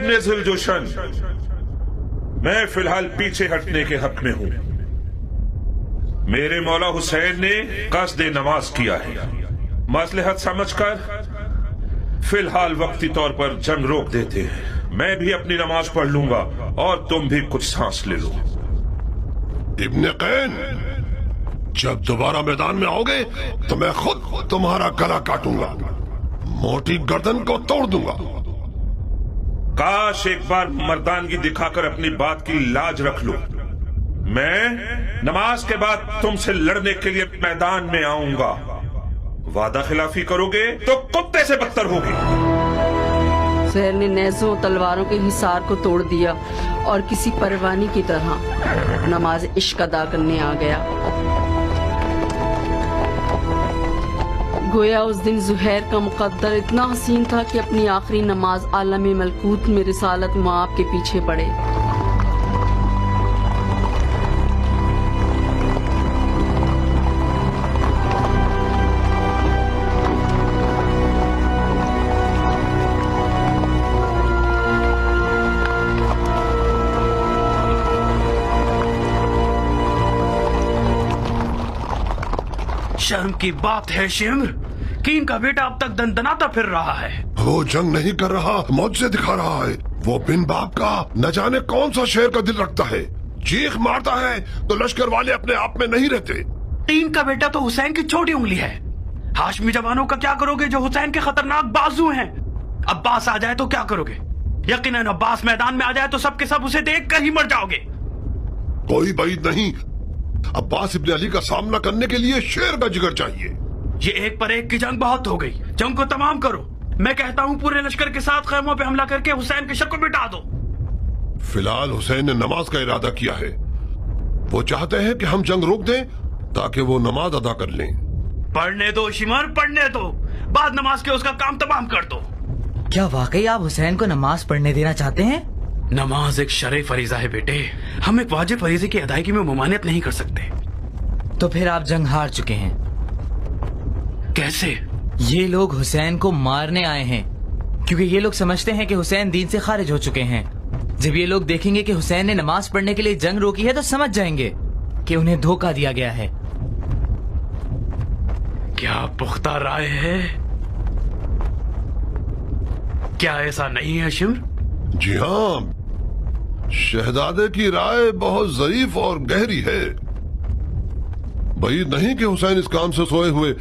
ابن ذوالجوشن، میں فی الحال پیچھے ہٹنے کے حق میں ہوں۔ میرے مولا حسین نے قصد نماز کیا ہے، مصلحت سمجھ کر فی الحال وقتی طور پر جنگ روک دیتے ہیں۔ میں بھی اپنی نماز پڑھ لوں گا اور تم بھی کچھ سانس لے لو۔ ابن قین، جب دوبارہ میدان میں آؤ گے تو میں خود تمہارا گلا کاٹوں گا، موٹی گردن کو توڑ دوں گا۔ کاش ایک بار مردانگی دکھا کر اپنی بات کی لاج رکھ لو۔ میں نماز کے بعد تم سے لڑنے کے لیے میدان میں آؤں گا۔ وعدہ خلافی کرو گے تو کتے سے بدتر ہوگی۔ زہر نے نیزوں تلواروں کے حصار کو توڑ دیا اور کسی پروانی کی طرح نماز عشق ادا کرنے آ گیا۔ گویا اس دن زہیر کا مقدر اتنا حسین تھا کہ اپنی آخری نماز عالم ملکوت میں رسالت مآب کے پیچھے پڑے۔ شرم کی بات ہے شمر، کین کا بیٹا اب تک دندناتا پھر رہا ہے۔ وہ جنگ نہیں کر رہا، معجزے دکھا رہا ہے۔ وہ بن باپ کا نہ جانے کون سا شیر کا دل رکھتا ہے، چیخ مارتا ہے تو لشکر والے اپنے آپ میں نہیں رہتے۔ کین کا بیٹا تو حسین کی چھوٹی انگلی ہے۔ ہاشمی جوانوں کا کیا کرو گے جو حسین کے خطرناک بازو ہیں؟ عباس آ جائے تو کیا کرو گے؟ یقیناً عباس میدان میں آ جائے تو سب کے سب اسے دیکھ کر ہی مر جاؤ گے۔ کوئی بعید نہیں، عباس ابن علی کا سامنا کرنے کے لیے شیر کا جگر چاہیے۔ یہ ایک پر ایک کی جنگ بہت ہو گئی، جنگ کو تمام کرو۔ میں کہتا ہوں پورے لشکر کے ساتھ خیموں پہ حملہ کر کے حسین کے شک کو مٹا دو۔ فی الحال حسین نے نماز کا ارادہ کیا ہے، وہ چاہتے ہیں کہ ہم جنگ روک دیں تاکہ وہ نماز ادا کر لیں۔ پڑھنے دو شمر، پڑھنے دو، بعد نماز کے اس کا کام تمام کر دو۔ کیا واقعی آپ حسین کو نماز پڑھنے دینا چاہتے ہیں؟ نماز ایک شرعی فریضہ ہے بیٹے، ہم ایک واجب فریضے کی ادائیگی میں ممانعت نہیں کر سکتے۔ تو پھر آپ جنگ ہار چکے ہیں۔ کیسے؟ یہ لوگ حسین کو مارنے آئے ہیں کیونکہ یہ لوگ سمجھتے ہیں کہ حسین دین سے خارج ہو چکے ہیں۔ جب یہ لوگ دیکھیں گے کہ حسین نے نماز پڑھنے کے لیے جنگ روکی ہے تو سمجھ جائیں گے کہ انہیں دھوکہ دیا گیا ہے۔ کیا پختہ رائے ہے؟ کیا ایسا نہیں ہے شمر؟ جی ہاں، شہزادے کی رائے بہت ظریف اور گہری ہے۔ بعید نہیں کہ حسین اس کام سے سوئے ہوئے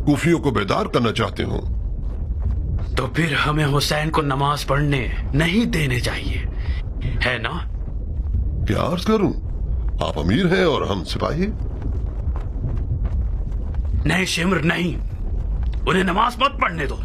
کوفیوں کو بیدار کرنا چاہتے ہوں۔ تو پھر ہمیں حسین کو نماز پڑھنے نہیں دینے چاہیے، ہے نا؟ کیا عرض کروں، آپ امیر ہیں اور ہم سپاہی۔ نہیں شمر نہیں، انہیں نماز مت پڑھنے دو۔